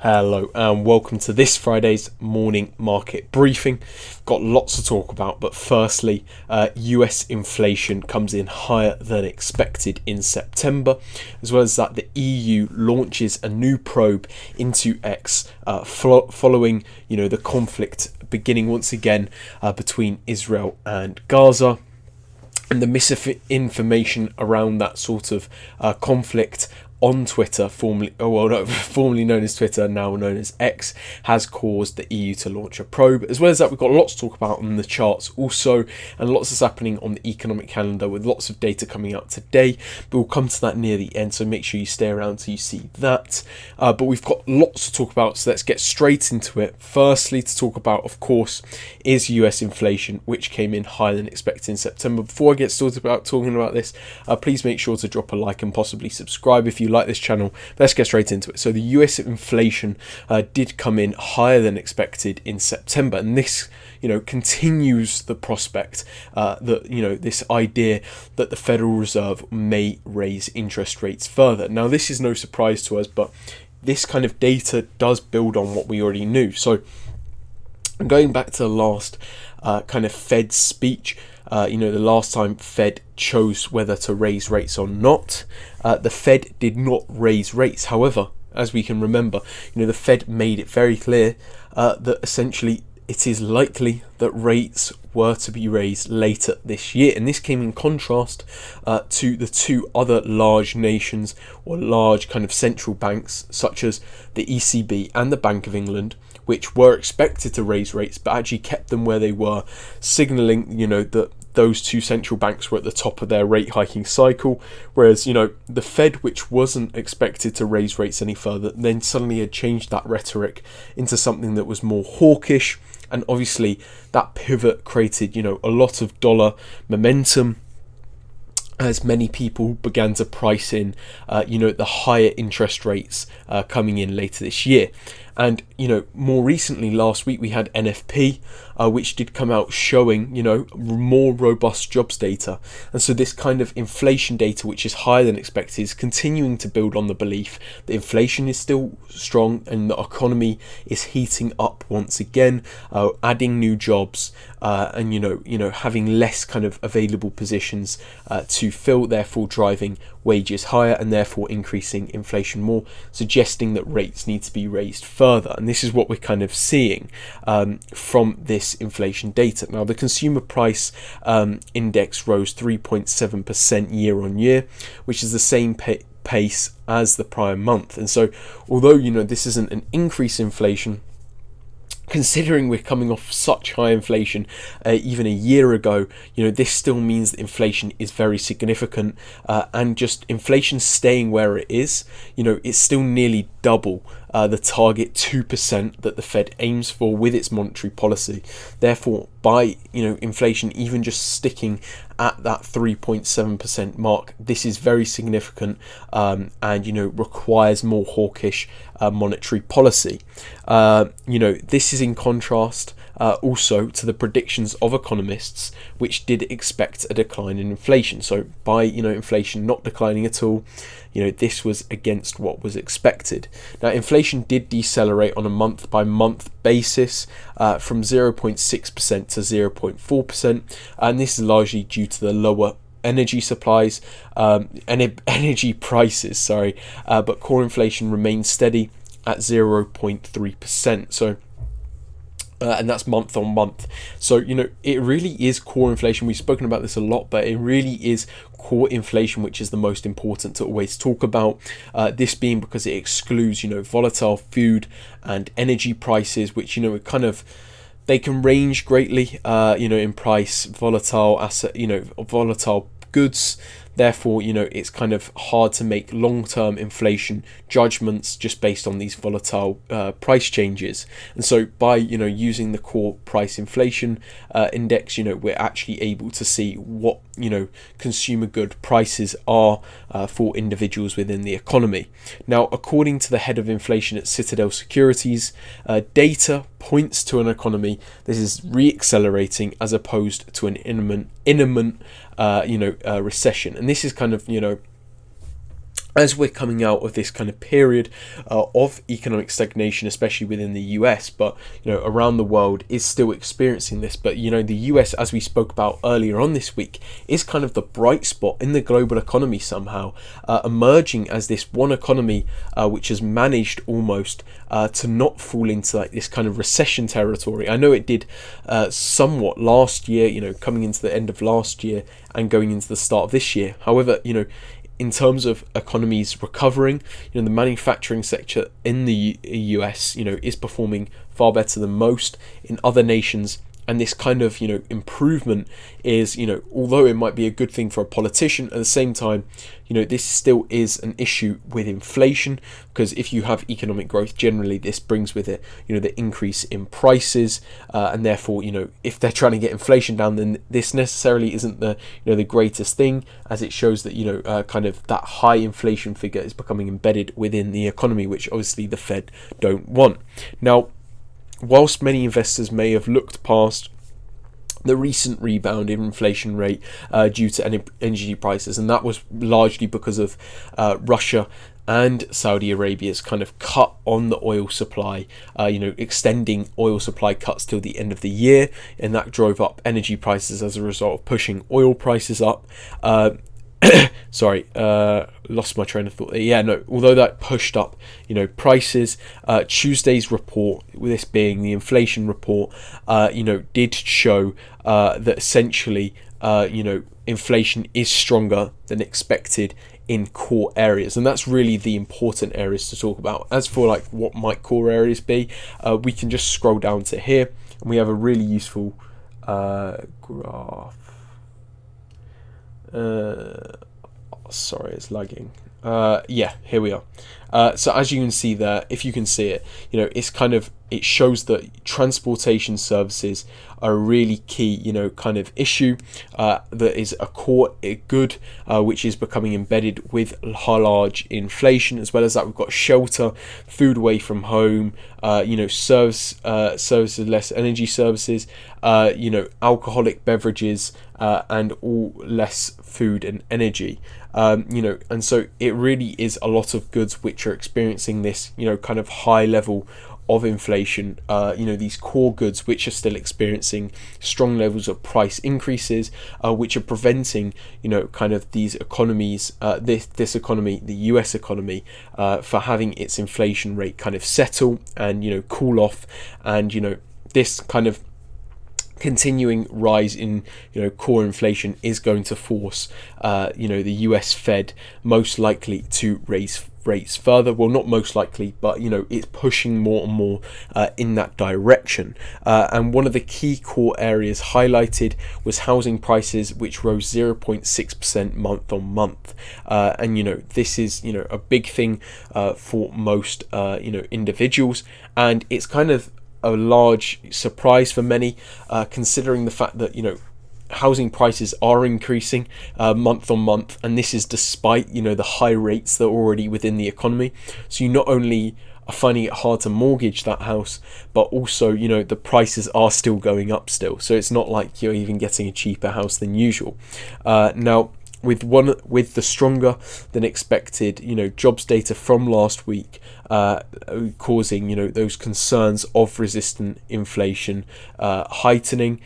Hello and welcome to this Friday's morning market briefing. Got lots to talk about, but firstly, US inflation comes in higher than expected in September, as well as that the EU launches a new probe into X following the conflict beginning once again between Israel and Gaza. And the misinformation around that sort of conflict on Twitter, formerly known as Twitter, now known as X, has caused the EU to launch a probe. As well as that, we've got lots to talk about on the charts also, and lots is happening on the economic calendar with lots of data coming out today. But we'll come to that near the end, so make sure you stay around till you see that. But we've got lots to talk about, so let's get straight into it. Firstly, to talk about, of course, is US inflation, which came in higher than expected in September. Before I get started about talking about this, please make sure to drop a like and possibly subscribe if you like this channel. Let's get straight into it. So the US inflation did come in higher than expected in September, and this continues the prospect that this idea that the Federal Reserve may raise interest rates further. Now, this is no surprise to us, but this kind of data does build on what we already knew. So going back to the last kind of Fed speech, the last time Fed chose whether to raise rates or not, the Fed did not raise rates. However, as we can remember, the Fed made it very clear that essentially it is likely that rates were to be raised later this year. And this came in contrast to the two other large nations or large kind of central banks, such as the ECB and the Bank of England, which were expected to raise rates but actually kept them where they were, signalling that those two central banks were at the top of their rate hiking cycle, whereas the Fed, which wasn't expected to raise rates any further, then suddenly had changed that rhetoric into something that was more hawkish. And obviously that pivot created a lot of dollar momentum, as many people began to price in the higher interest rates coming in later this year. And more recently, last week, we had NFP, which did come out showing more robust jobs data. And so this kind of inflation data, which is higher than expected, is continuing to build on the belief that inflation is still strong and the economy is heating up once again, adding new jobs, and having less kind of available positions to fill, therefore driving wages higher and therefore increasing inflation more, suggesting that rates need to be raised further. And this is what we're kind of seeing from this inflation data. Now, the consumer price index rose 3.7% year on year, which is the same pace as the prior month. And so although this isn't an increase in inflation, considering we're coming off such high inflation even a year ago, this still means that inflation is very significant, and just inflation staying where it is, it's still nearly double the target 2% that the Fed aims for with its monetary policy. Therefore, by inflation even just sticking at that 3.7% mark, this is very significant, and requires more hawkish monetary policy. This is in contrast also to the predictions of economists, which did expect a decline in inflation. So by inflation not declining at all, this was against what was expected. Now, inflation did decelerate on a month-by-month basis from 0.6% to 0.4%, and this is largely due to the lower energy supplies, energy prices, but core inflation remains steady at 0.3%. So and that's month on month. So it really is core inflation. We've spoken about this a lot, but it really is core inflation which is the most important to always talk about. This being because it excludes volatile food and energy prices, which they can range greatly in price. Volatile asset, volatile goods. Therefore, it's kind of hard to make long-term inflation judgments just based on these volatile price changes. And so by, using the core price inflation index, we're actually able to see what, consumer good prices are for individuals within the economy. Now, according to the head of inflation at Citadel Securities, data points to an economy that is re-accelerating as opposed to an imminent recession. And this is kind of as we're coming out of this kind of period of economic stagnation, especially within the US, but around the world is still experiencing this. But the US, as we spoke about earlier on this week, is kind of the bright spot in the global economy somehow, emerging as this one economy which has managed almost to not fall into like this kind of recession territory. I know it did somewhat last year, coming into the end of last year and going into the start of this year. However, in terms of economies recovering, the manufacturing sector in the US, is performing far better than most in other nations. And this kind of, improvement is, although it might be a good thing for a politician, at the same time, this still is an issue with inflation, because if you have economic growth, generally this brings with it, the increase in prices, and therefore, if they're trying to get inflation down, then this necessarily isn't the, the greatest thing, as it shows that, kind of that high inflation figure is becoming embedded within the economy, which obviously the Fed don't want. Now, whilst many investors may have looked past the recent rebound in inflation rate due to energy prices, and that was largely because of Russia and Saudi Arabia's kind of cut on the oil supply, extending oil supply cuts till the end of the year, and that drove up energy prices as a result of pushing oil prices up. Sorry, lost my train of thought there. Yeah, no, although that pushed up, prices, Tuesday's report, with this being the inflation report, did show that essentially, inflation is stronger than expected in core areas, and that's really the important areas to talk about. As for like what might core areas be, we can just scroll down to here, and we have a really useful graph. Sorry, it's lagging. Yeah, here we are. So as you can see there, if you can see it, it's kind of, it shows that transportation services are a really key, kind of issue that is a core good, which is becoming embedded with large inflation. As well as that, we've got shelter, food away from home, services, less energy services, alcoholic beverages, and all less food and energy. And so it really is a lot of goods which are experiencing this, kind of high level of inflation, these core goods which are still experiencing strong levels of price increases, which are preventing, kind of these economies, this economy, the US economy, for having its inflation rate kind of settle and, cool off. And, this kind of continuing rise in core inflation is going to force the US Fed most likely to raise rates further. Well, not most likely, but it's pushing more and more in that direction. And one of the key core areas highlighted was housing prices, which rose 0.6% month on month. And this is a big thing for most individuals, and it's kind of a large surprise for many, considering the fact that housing prices are increasing month on month, and this is despite the high rates that are already within the economy. So you not only are finding it hard to mortgage that house, but also the prices are still going up still. So it's not like you're even getting a cheaper house than usual. Now, with the stronger than expected jobs data from last week causing those concerns of resistant inflation heightening,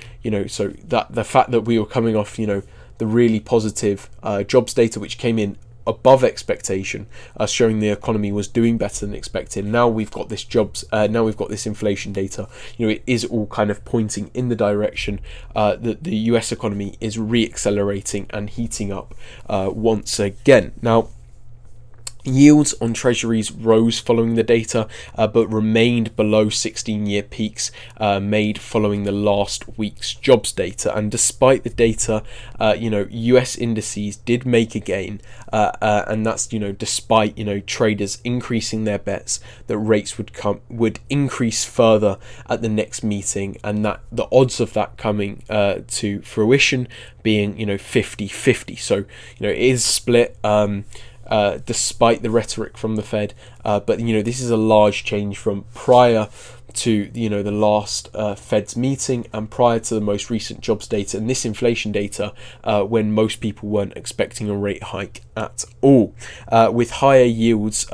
so that the fact that we were coming off the really positive jobs data which came in above expectation, showing the economy was doing better than expected. Now we've got this inflation data. It is all kind of pointing in the direction that the US economy is re-accelerating and heating up once again. Now, yields on treasuries rose following the data, but remained below 16-year peaks made following the last week's jobs data. And despite the data, US indices did make a gain, and that's despite traders increasing their bets that rates would increase further at the next meeting, and that the odds of that coming to fruition being 50-50. So it is split. Despite the rhetoric from the Fed, but this is a large change from prior to the last Fed's meeting and prior to the most recent jobs data and this inflation data, when most people weren't expecting a rate hike at all, with higher yields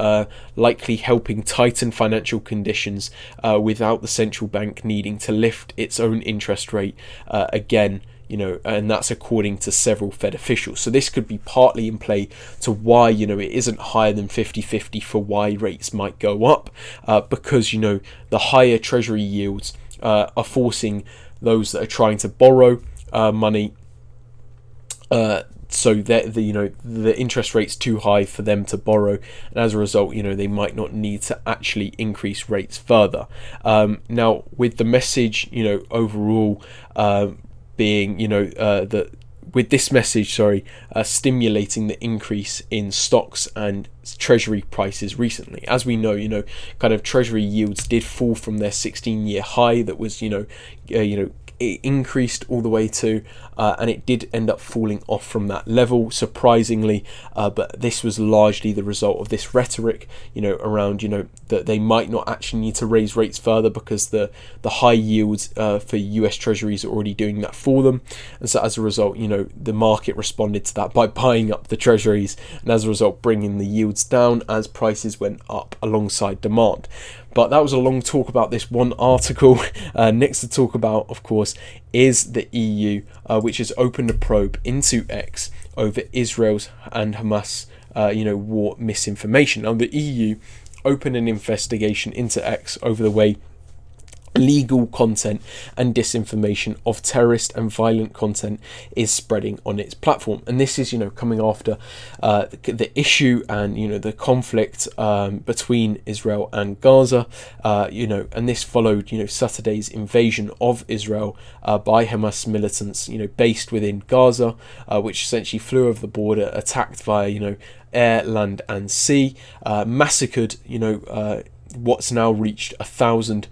likely helping tighten financial conditions without the central bank needing to lift its own interest rate again. And that's according to several Fed officials. So this could be partly in play to why, it isn't higher than 50-50 for why rates might go up, because, the higher treasury yields are forcing those that are trying to borrow money, so that the interest rate's too high for them to borrow, and as a result, they might not need to actually increase rates further. Now, with the message, overall, being that with this message stimulating the increase in stocks and treasury prices recently. As we know, kind of treasury yields did fall from their 16-year high that was it increased all the way to and it did end up falling off from that level, surprisingly, but this was largely the result of this rhetoric around that they might not actually need to raise rates further because the high yields for US treasuries are already doing that for them, and so as a result the market responded to that by buying up the treasuries, and as a result bringing the yields down as prices went up alongside demand. But that was a long talk about this one article. Next to talk about, of course, is the EU, which has opened a probe into X over Israel's and Hamas, war misinformation. Now, the EU opened an investigation into X over the way illegal content and disinformation of terrorist and violent content is spreading on its platform, and this is coming after the issue and the conflict between Israel and Gaza, and this followed Saturday's invasion of Israel by Hamas militants based within Gaza, which essentially flew over the border, attacked via air, land and sea, massacred what's now reached 1,000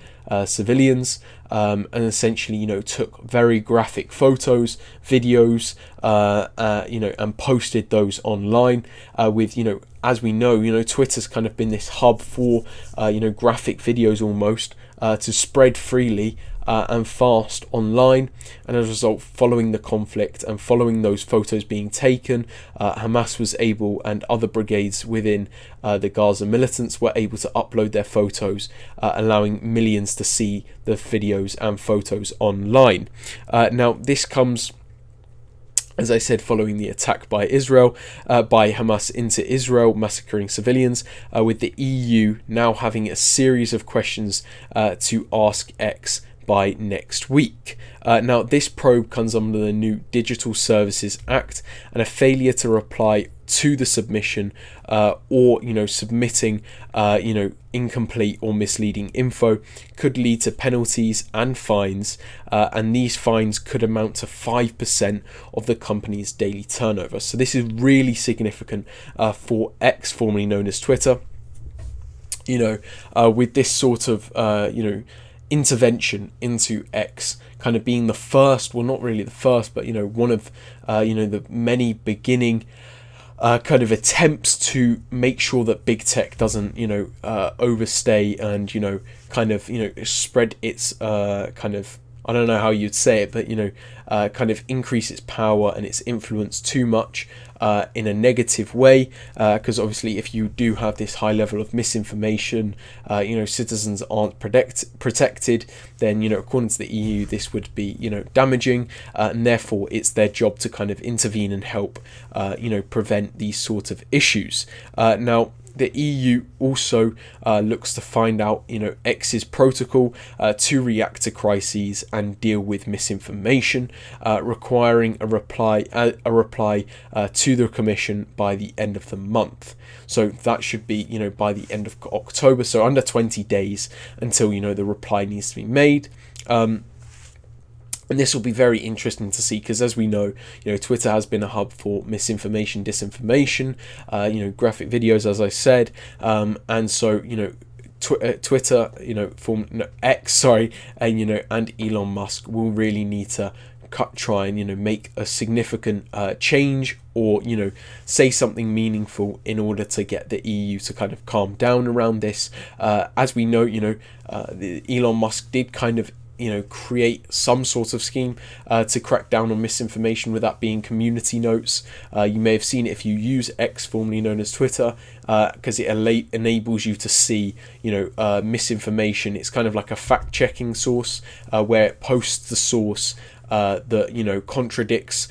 civilians, and essentially took very graphic photos, videos, and posted those online, with as we know Twitter's kind of been this hub for graphic videos almost to spread freely and fast online, and as a result, following the conflict and following those photos being taken, Hamas was able, and other brigades within the Gaza militants were able to upload their photos, allowing millions to see the videos and photos online. Now this comes, as I said, following the attack by Israel, by Hamas into Israel, massacring civilians, with the EU now having a series of questions to ask X by next week. Now, this probe comes under the new Digital Services Act, and a failure to reply to the submission or submitting incomplete or misleading info could lead to penalties and fines, and these fines could amount to 5% of the company's daily turnover. So this is really significant for X, formerly known as Twitter. With this sort of intervention into X kind of being the first, well, not really the first, but one of the many beginning kind of attempts to make sure that big tech doesn't overstay and kind of spread its kind of, I don't know how you'd say it, but kind of increase its power and its influence too much in a negative way, because obviously if you do have this high level of misinformation, citizens aren't protected, then according to the EU this would be damaging, and therefore it's their job to kind of intervene and help prevent these sort of issues. Now, the EU also looks to find out, X's protocol to react to crises and deal with misinformation, requiring a reply to the Commission by the end of the month. So that should be, by the end of October. So under 20 days until the reply needs to be made. And this will be very interesting to see because, as we know, Twitter has been a hub for misinformation, disinformation, graphic videos, as I said, and so Twitter, X, and Elon Musk will really need to try and, make a significant change, or, say something meaningful in order to get the EU to kind of calm down around this. As we know, Elon Musk did kind of create some sort of scheme to crack down on misinformation, with that being community notes. You may have seen it if you use X, formerly known as Twitter, because it enables you to see misinformation. It's kind of like a fact-checking source, where it posts the source that contradicts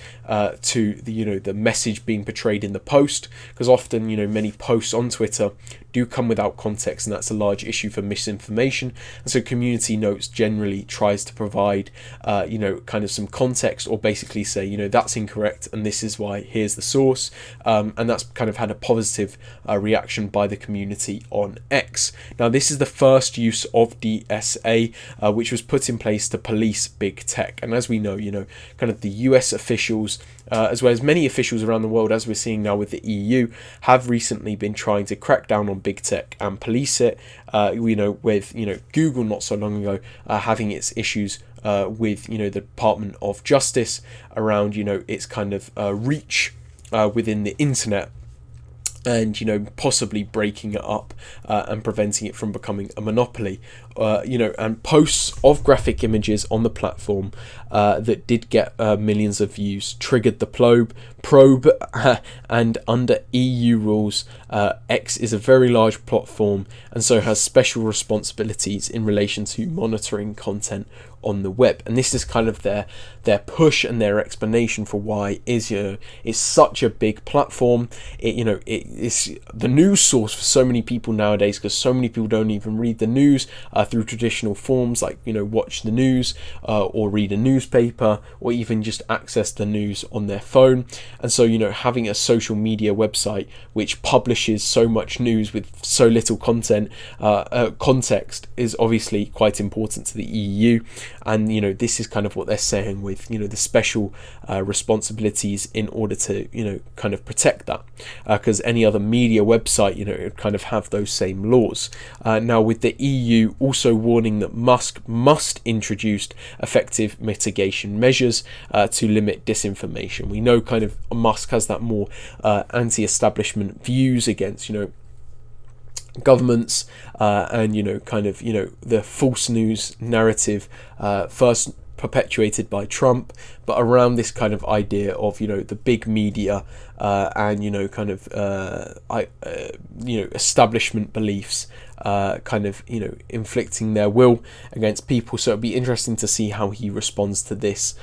to the message being portrayed in the post, because often many posts on Twitter do come without context, and that's a large issue for misinformation. And so community notes generally tries to provide kind of some context, or basically say that's incorrect and this is why, here's the source, and that's kind of had a positive reaction by the community on X. Now this is the first use of DSA, which was put in place to police big tech, and as we know, kind of the US officials, as well as many officials around the world, as we're seeing now with the EU, have recently been trying to crack down on big tech and police it. With Google not so long ago having its issues with the Department of Justice around its kind of reach within the internet, and possibly breaking it up and preventing it from becoming a monopoly. And posts of graphic images on the platform that did get millions of views triggered the probe, and under EU rules, X is a very large platform and so has special responsibilities in relation to monitoring content on the web. And this is kind of their push and their explanation for why it's such a big platform. It's the news source for so many people nowadays, because so many people don't even read the news through traditional forms like watch the news or read a newspaper, or even just access the news on their phone. And so having a social media website which publishes so much news with so little context is obviously quite important to the EU. And this is kind of what they're saying with the special responsibilities in order to kind of protect that, because any other media website it would kind of have those same laws. Now with the EU also warning that Musk must introduce effective mitigation measures to limit disinformation. We know kind of Musk has that more anti-establishment views against governments, and kind of the false news narrative, first perpetuated by Trump, but around this kind of idea of the big media and kind of establishment beliefs kind of inflicting their will against people. So it'd be interesting to see how he responds to this,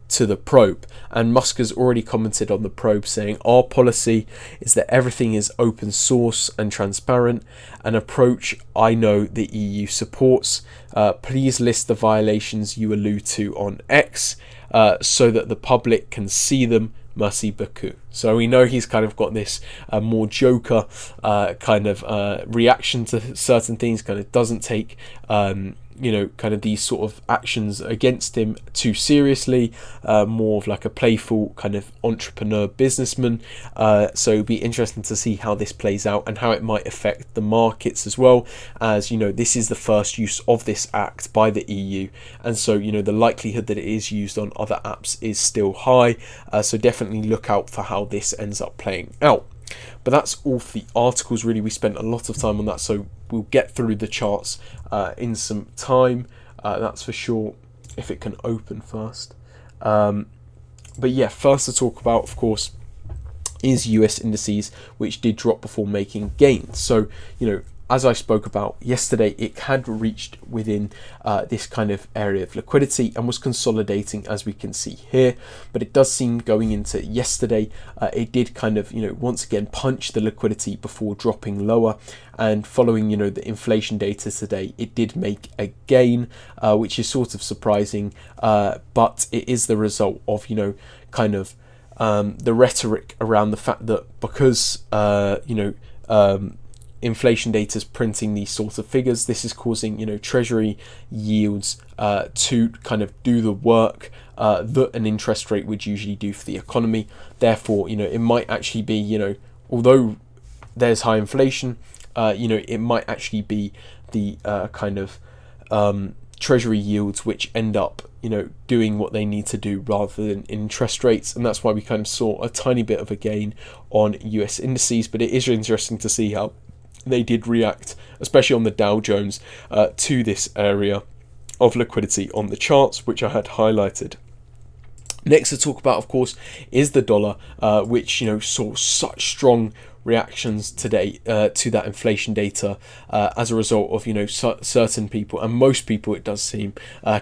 to the probe. And Musk has already commented on the probe, saying, "Our policy is that everything is open source and transparent, an approach I know the EU supports. Please list the violations you allude to on X so that the public can see them. Merci beaucoup." So we know he's kind of got this more Joker kind of reaction to certain things, kind of doesn't take kind of these sort of actions against him too seriously, more of like a playful kind of entrepreneur businessman. So it'll be interesting to see how this plays out and how it might affect the markets as well, as this is the first use of this act by the EU, and so the likelihood that it is used on other apps is still high. So definitely look out for how this ends up playing out. But that's all for the articles, really. We spent a lot of time on that, so we'll get through the charts in some time, that's for sure, if it can open first. But yeah, first to talk about, of course, is US indices, which did drop before making gains. So as I spoke about yesterday, it had reached within this kind of area of liquidity and was consolidating, as we can see here. But it does seem, going into yesterday, it did kind of once again punch the liquidity before dropping lower. And following the inflation data today, it did make a gain, which is sort of surprising, but it is the result of kind of the rhetoric around the fact that because inflation data is printing these sort of figures, this is causing treasury yields to kind of do the work that an interest rate would usually do for the economy. Therefore it might actually be although there's high inflation, it might actually be the kind of treasury yields, which end up doing what they need to do rather than interest rates, and that's why we kind of saw a tiny bit of a gain on US indices. But it is interesting to see how they did react, especially on the Dow Jones, to this area of liquidity on the charts, which I had highlighted. Next to talk about, of course, is the dollar, which saw such strong reactions today to that inflation data as a result of certain people, and most people, it does seem,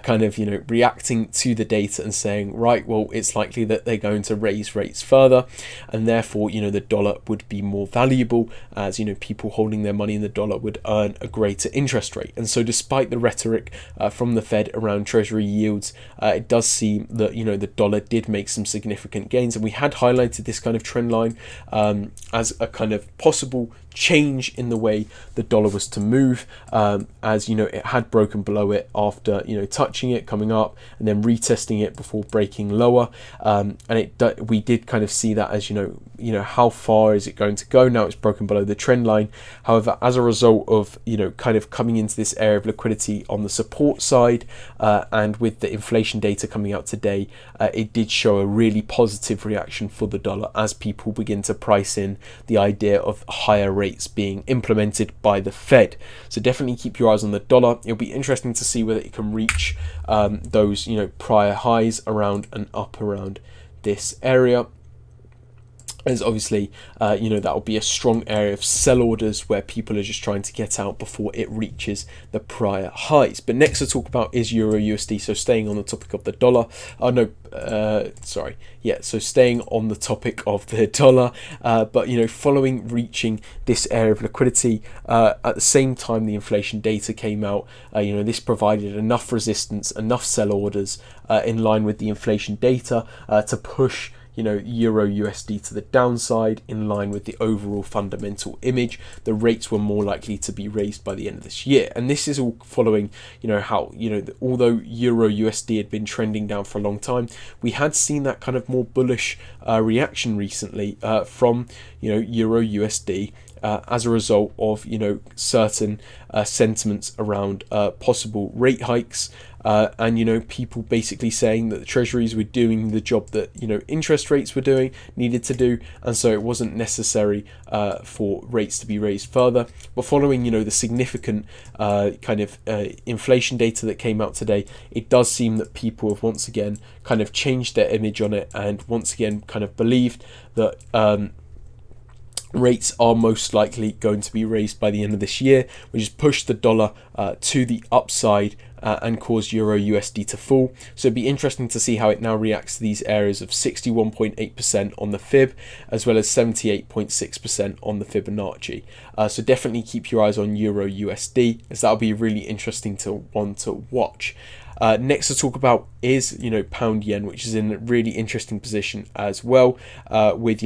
kind of reacting to the data and saying, right, well, it's likely that they're going to raise rates further, and therefore the dollar would be more valuable, as people holding their money in the dollar would earn a greater interest rate. And so despite the rhetoric from the Fed around treasury yields, it does seem that the dollar did make some significant gains, and we had highlighted this kind of trend line as a kind of possible change in the way the dollar was to move, as it had broken below it after touching it, coming up, and then retesting it before breaking lower, and we did kind of see that as how far is it going to go. Now it's broken below the trend line. However, as a result of kind of coming into this area of liquidity on the support side, and with the inflation data coming out today, it did show a really positive reaction for the dollar as people begin to price in the idea of higher rates being implemented by the Fed. So definitely keep your eyes on the dollar. It'll be interesting to see whether it can reach those prior highs around and up around this area, as obviously that will be a strong area of sell orders where people are just trying to get out before it reaches the prior highs. But next to talk about is Euro USD. So staying on the topic of the dollar, so staying on the topic of the dollar, but following reaching this area of liquidity, at the same time the inflation data came out, this provided enough resistance, enough sell orders in line with the inflation data to push Euro USD to the downside in line with the overall fundamental image. The rates were more likely to be raised by the end of this year, and this is all following how although Euro USD had been trending down for a long time, we had seen that kind of more bullish reaction recently from Euro USD as a result of certain sentiments around possible rate hikes, and people basically saying that the treasuries were doing the job that interest rates were needed to do, and so it wasn't necessary for rates to be raised further. But following the significant kind of inflation data that came out today, it does seem that people have once again kind of changed their image on it, and once again kind of believed that rates are most likely going to be raised by the end of this year, which has pushed the dollar to the upside and caused Euro USD to fall. So it'd be interesting to see how it now reacts to these areas of 61.8% on the Fib, as well as 78.6% on the Fibonacci. So definitely keep your eyes on Euro USD, as that'll be really interesting to watch. Next to talk about is pound yen, which is in a really interesting position as well, with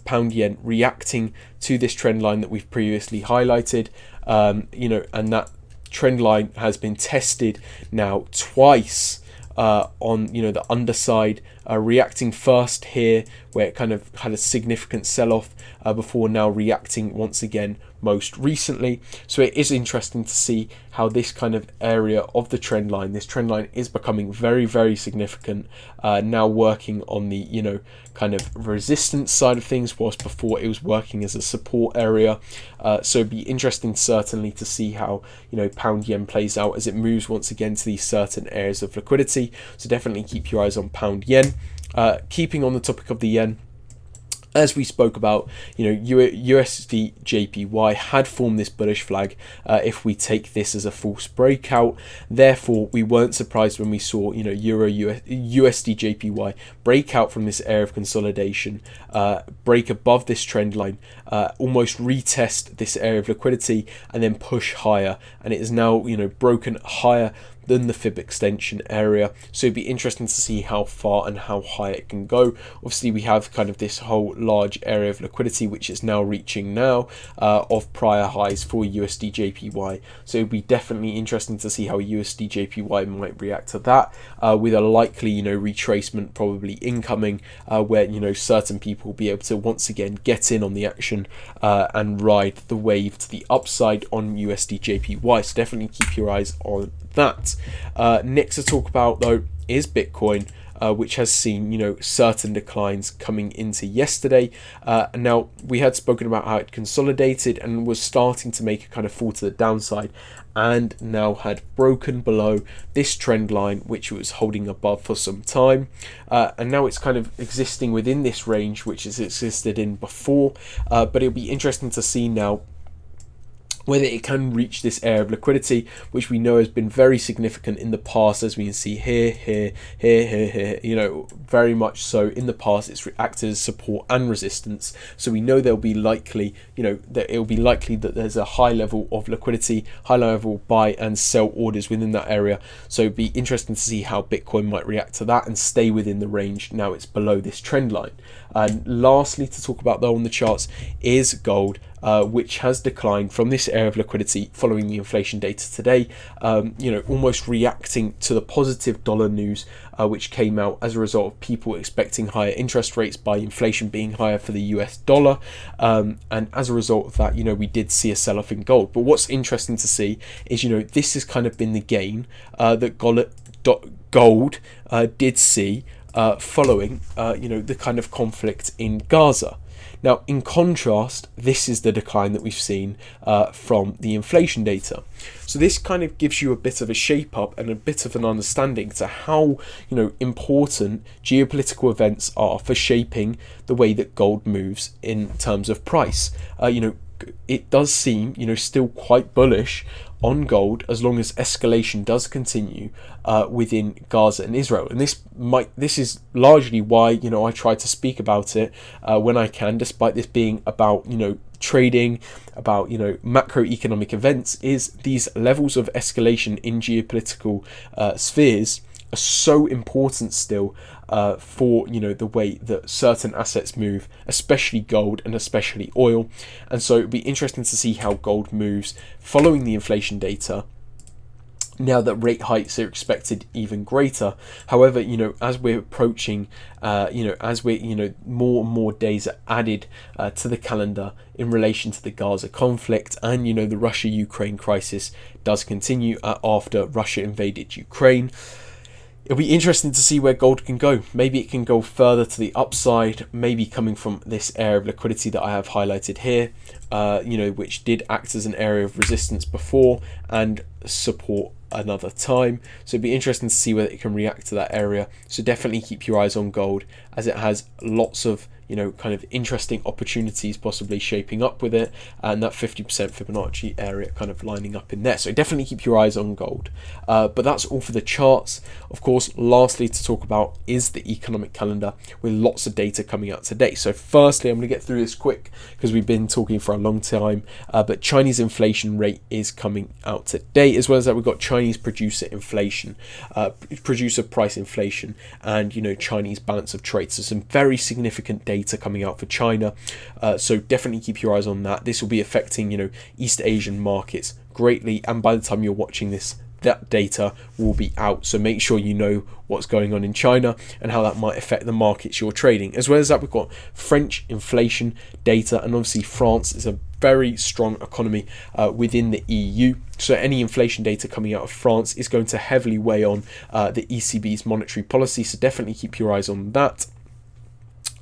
pound yen reacting to this trend line that we've previously highlighted, and that trend line has been tested now twice on the underside, reacting first here where it kind of had a significant sell-off before now reacting once again most recently. So it is interesting to see how this kind of area of the trend line, this trend line is becoming very, very significant, now working on the kind of resistance side of things, whilst before it was working as a support area. So it'd be interesting certainly to see how pound yen plays out as it moves once again to these certain areas of liquidity. So definitely keep your eyes on pound yen. Keeping on the topic of the yen, as we spoke about, USD JPY had formed this bullish flag if we take this as a false breakout. Therefore, we weren't surprised when we saw USD JPY break out from this area of consolidation, break above this trend line, almost retest this area of liquidity, and then push higher. And it is now broken higher than the fib extension area. So it'd be interesting to see how far and how high it can go. Obviously, we have kind of this whole large area of liquidity, which is now reaching of prior highs for USD JPY. So it'd be definitely interesting to see how USD JPY might react to that, with a likely retracement probably incoming, where certain people will be able to once again get in on the action and ride the wave to the upside on USD JPY. So definitely keep your eyes on that. Next to talk about though is Bitcoin, which has seen certain declines coming into yesterday. Now we had spoken about how it consolidated and was starting to make a kind of fall to the downside, and now had broken below this trend line which it was holding above for some time, and now it's kind of existing within this range which it's existed in before, but it'll be interesting to see now whether it can reach this area of liquidity, which we know has been very significant in the past, as we can see here, very much so in the past. It's acted as support and resistance. So we know there'll be likely, that it'll be likely that there's a high level of liquidity, high level buy and sell orders within that area. So it'd be interesting to see how Bitcoin might react to that and stay within the range. Now it's below this trend line. And lastly, to talk about though on the charts is gold, which has declined from this area of liquidity following the inflation data today, almost reacting to the positive dollar news which came out as a result of people expecting higher interest rates by inflation being higher for the US dollar, and as a result of that, we did see a sell-off in gold. But what's interesting to see is this has kind of been the gain that gold did see following the kind of conflict in Gaza. Now, in contrast, this is the decline that we've seen from the inflation data. So this kind of gives you a bit of a shape up and a bit of an understanding to how important geopolitical events are for shaping the way that gold moves in terms of price. It does seem still quite bullish on gold as long as escalation does continue within Gaza and Israel. And this is largely why I try to speak about it when I can, despite this being about trading, about macroeconomic events. Is these levels of escalation in geopolitical spheres are so important still for the way that certain assets move, especially gold and especially oil. And so it'll be interesting to see how gold moves following the inflation data, now that rate hikes are expected even greater. However, as we're approaching, more and more days are added to the calendar in relation to the Gaza conflict, and the Russia-Ukraine crisis does continue after Russia invaded Ukraine. It'll be interesting to see where gold can go. Maybe it can go further to the upside, maybe coming from this area of liquidity that I have highlighted here, which did act as an area of resistance before and support another time. So it'd be interesting to see whether it can react to that area. So definitely keep your eyes on gold, as it has lots of kind of interesting opportunities possibly shaping up with it, and that 50% Fibonacci area kind of lining up in there. So definitely keep your eyes on gold. But that's all for the charts. Of course, lastly to talk about is the economic calendar, with lots of data coming out today. So firstly, I'm going to get through this quick because we've been talking for a long time, but Chinese inflation rate is coming out today, as well as that we've got Chinese producer inflation, producer price inflation, and Chinese balance of trade. So some very significant data coming out for China, so definitely keep your eyes on that. This will be affecting East Asian markets greatly, and by the time you're watching this, that data will be out. So make sure you know what's going on in China and how that might affect the markets you're trading. As well as that, we've got French inflation data, and obviously France is a very strong economy within the EU. So any inflation data coming out of France is going to heavily weigh on the ECB's monetary policy. So definitely keep your eyes on that.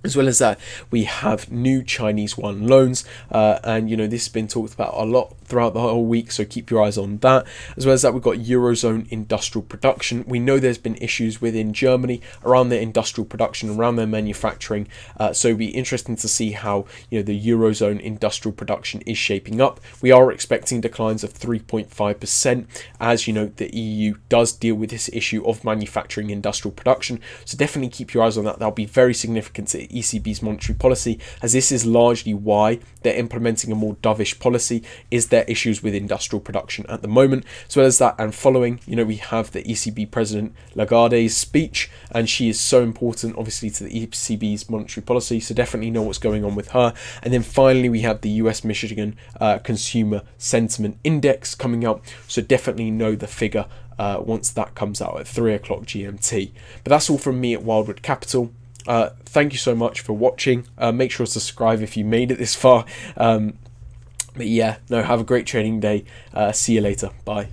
As well as that, we have new Chinese yuan loans, and this has been talked about a lot throughout the whole week, so keep your eyes on that. As well as that, we've got Eurozone industrial production. We know there's been issues within Germany around their industrial production, around their manufacturing, so it'll be interesting to see how the Eurozone industrial production is shaping up. We are expecting declines of 3.5%, as the EU does deal with this issue of manufacturing industrial production. So definitely keep your eyes on that. That'll be very significant to ECB's monetary policy, as this is largely why they're implementing a more dovish policy, is their issues with industrial production at the moment. As well as that, and following, we have the ECB President Lagarde's speech, and she is so important obviously to the ECB's monetary policy, so definitely know what's going on with her. And then finally, we have the US Michigan Consumer Sentiment Index coming out, so definitely know the figure once that comes out at 3 o'clock GMT. But that's all from me at Wildwood Capital. Thank you so much for watching. Make sure to subscribe if you made it this far. But yeah, no, have a great trading day. See you later. Bye.